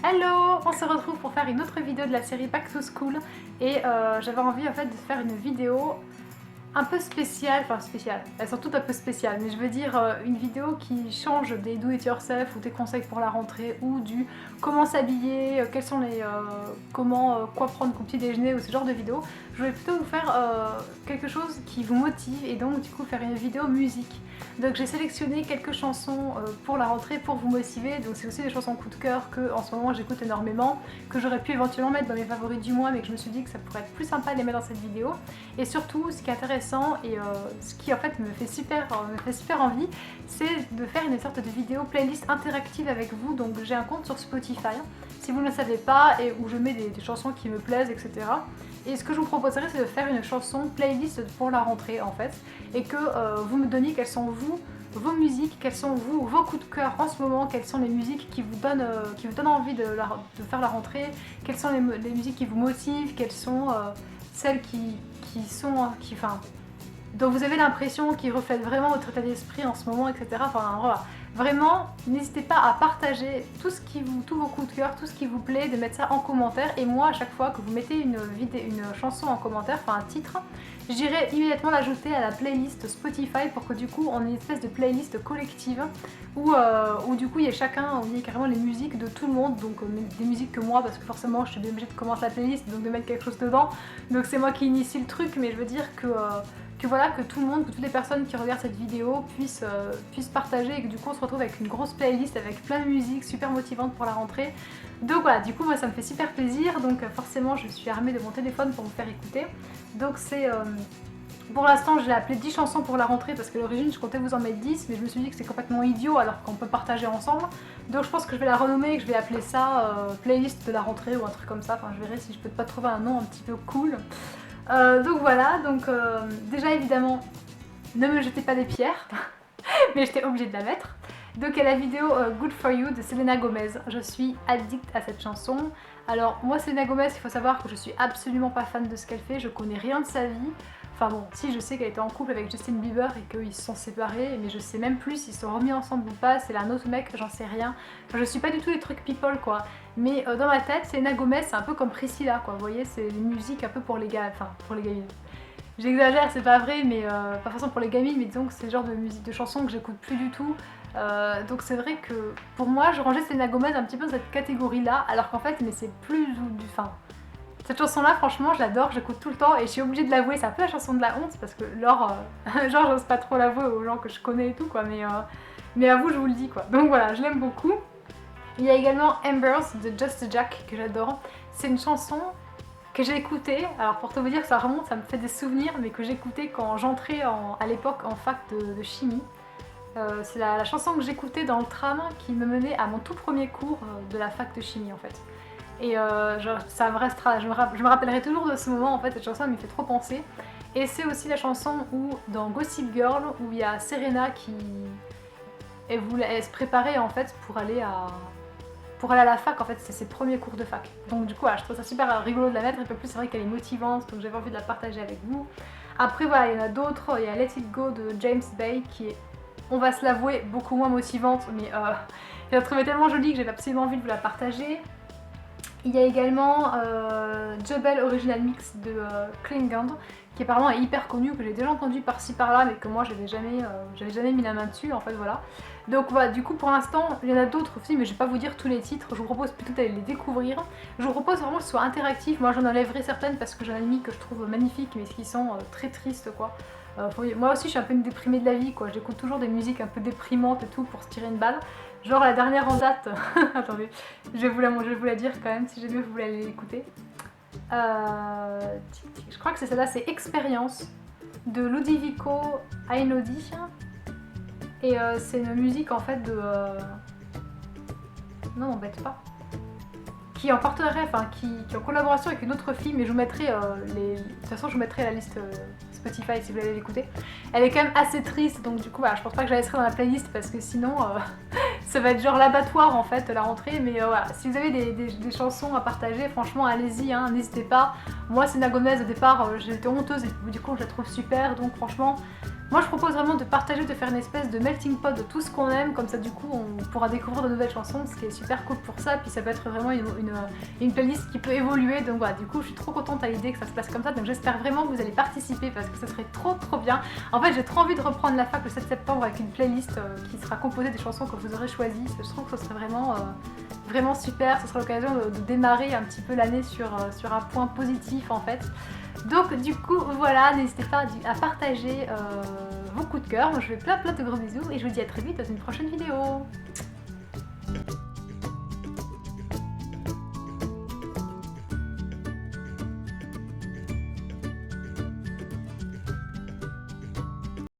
Hello! On se retrouve pour faire une autre vidéo de la série Back to School et j'avais envie en fait de faire une vidéo un peu spéciale, enfin spéciale, elles sont toutes un peu spéciales, mais je veux dire une vidéo qui change des do it yourself ou des conseils pour la rentrée ou du comment s'habiller, quels sont les quoi prendre comme petit déjeuner ou ce genre de vidéo. Je voulais plutôt vous faire quelque chose qui vous motive et donc du coup faire une vidéo musique. Donc j'ai sélectionné quelques chansons pour la rentrée pour vous motiver, donc c'est aussi des chansons coup de cœur que en ce moment j'écoute énormément, que j'aurais pu éventuellement mettre dans mes favoris du mois mais que je me suis dit que ça pourrait être plus sympa de les mettre dans cette vidéo. Et surtout ce qui est intéressant et ce qui en fait me fait super envie, c'est de faire une sorte de vidéo playlist interactive avec vous. Donc j'ai un compte sur Spotify, si vous ne le savez pas, et où je mets des chansons qui me plaisent, etc. Et ce que je vous proposerais, c'est de faire une chanson playlist pour la rentrée en fait, et que vous me donniez quelles sont vos musiques, quels sont vos coups de cœur en ce moment, quelles sont les musiques qui vous donnent envie de faire la rentrée, quelles sont les musiques qui vous motivent, quelles sont celles dont vous avez l'impression qu'ils reflètent vraiment votre état d'esprit en ce moment, etc. Enfin voilà. Vraiment, n'hésitez pas à partager tous vos coups de cœur, tout ce qui vous plaît, de mettre ça en commentaire. Et moi, à chaque fois que vous mettez une chanson en commentaire, enfin un titre, j'irai immédiatement l'ajouter à la playlist Spotify pour que du coup on ait une espèce de playlist collective où du coup il y a carrément les musiques de tout le monde, donc des musiques que moi, parce que forcément je suis obligée de commencer la playlist, donc de mettre quelque chose dedans. Donc c'est moi qui initie le truc, mais je veux dire que voilà, que tout le monde, que toutes les personnes qui regardent cette vidéo puissent partager et que du coup on se retrouve avec une grosse playlist avec plein de musiques super motivantes pour la rentrée. Donc voilà, du coup moi ça me fait super plaisir, donc forcément je suis armée de mon téléphone pour vous faire écouter. Donc c'est... pour l'instant je l'ai appelé 10 chansons pour la rentrée parce que à l'origine je comptais vous en mettre 10, mais je me suis dit que c'est complètement idiot alors qu'on peut partager ensemble. Donc je pense que je vais la renommer et que je vais appeler ça playlist de la rentrée ou un truc comme ça. Enfin je verrai si je peux pas trouver un nom un petit peu cool. Donc voilà, déjà évidemment, ne me jetez pas des pierres, mais j'étais obligée de la mettre. Donc il y a la vidéo Good For You de Selena Gomez. Je suis addict à cette chanson. Alors moi Selena Gomez, il faut savoir que je suis absolument pas fan de ce qu'elle fait, je connais rien de sa vie. Enfin bon, si je sais qu'elle était en couple avec Justin Bieber et qu'ils se sont séparés, mais je sais même plus s'ils se sont remis ensemble ou pas, c'est un autre mec, j'en sais rien. Enfin, je suis pas du tout les trucs people quoi. Mais dans ma tête, Selena Gomez c'est un peu comme Priscilla quoi, vous voyez, c'est les musiques un peu pour les gars, enfin pour les gamines. J'exagère, c'est pas vrai, mais pas forcément pour les gamines, mais disons que c'est le genre de musique, de chansons que j'écoute plus du tout. Donc c'est vrai que pour moi, je rangeais Selena Gomez un petit peu dans cette catégorie-là, alors qu'en fait, mais c'est plus du... Enfin, cette chanson-là, franchement, je l'adore, j'écoute tout le temps et je suis obligée de l'avouer, c'est un peu la chanson de la honte parce que genre j'ose pas trop l'avouer aux gens que je connais et tout quoi, mais à vous, je vous le dis quoi. Donc voilà, je l'aime beaucoup. Il y a également Embers de Just Jack que j'adore. C'est une chanson que j'ai écoutée, alors pour te vous dire que ça remonte, ça me fait des souvenirs, mais que j'écoutais quand j'entrais à l'époque en fac de chimie. C'est la chanson que j'écoutais dans le tram qui me menait à mon tout premier cours de la fac de chimie en fait. Et genre, ça me restera, je me rappellerai toujours de ce moment en fait, cette chanson elle me fait trop penser. Et c'est aussi la chanson où dans Gossip Girl, où il y a Serena qui... Elle se préparait en fait pour aller à la fac, en fait c'est ses premiers cours de fac. Donc du coup voilà, je trouve ça super rigolo de la mettre, un peu plus c'est vrai qu'elle est motivante, donc j'avais envie de la partager avec vous. Après voilà, il y en a d'autres, il y a Let It Go de James Bay qui est, on va se l'avouer, beaucoup moins motivante, mais je la trouvais tellement jolie que j'avais absolument envie de vous la partager. Il y a également Jubel Original Mix de Klingand, qui apparemment est hyper connu, que j'ai déjà entendu par-ci par-là, mais que moi j'avais jamais mis la main dessus, en fait voilà. Donc voilà, du coup pour l'instant, il y en a d'autres aussi, mais je vais pas vous dire tous les titres, je vous propose plutôt d'aller les découvrir. Je vous propose vraiment que ce soit interactif, moi j'en enlèverai certaines parce que j'en ai mis que je trouve magnifiques, mais qui sont très tristes quoi. Moi aussi je suis un peu une déprimée de la vie quoi, j'écoute toujours des musiques un peu déprimantes et tout pour se tirer une balle. Genre la dernière en date, attendez, je vais vous la dire quand même si jamais vous voulez aller l'écouter. Je crois que c'est celle-là, c'est Expérience de Ludovico Einaudi. Et c'est une musique en fait de... Non, m'embête pas. Qui est en partenariat, enfin qui est en collaboration avec une autre fille, mais je vous mettrai de toute façon je vous mettrai la liste Spotify si vous voulez l'écouter. Elle est quand même assez triste, donc du coup voilà, je pense pas que je la laisserai dans la playlist parce que sinon ça va être genre l'abattoir en fait la rentrée, mais voilà, si vous avez des chansons à partager, franchement allez-y, hein, n'hésitez pas. Moi Selena Gomez au départ j'étais honteuse et du coup je la trouve super, donc franchement Moi je propose vraiment de partager, de faire une espèce de melting pot de tout ce qu'on aime, comme ça du coup on pourra découvrir de nouvelles chansons, ce qui est super cool pour ça, puis ça peut être vraiment une playlist qui peut évoluer, donc voilà, du coup je suis trop contente à l'idée que ça se passe comme ça, donc j'espère vraiment que vous allez participer parce que ce serait trop bien. En fait j'ai trop envie de reprendre la fac le 7 septembre avec une playlist qui sera composée des chansons que vous aurez choisies, je trouve que ce serait vraiment super, ce sera l'occasion de démarrer un petit peu l'année sur un point positif en fait. Donc du coup voilà, n'hésitez pas à partager vos coups de cœur. Moi je vous fais plein de gros bisous et je vous dis à très vite dans une prochaine vidéo.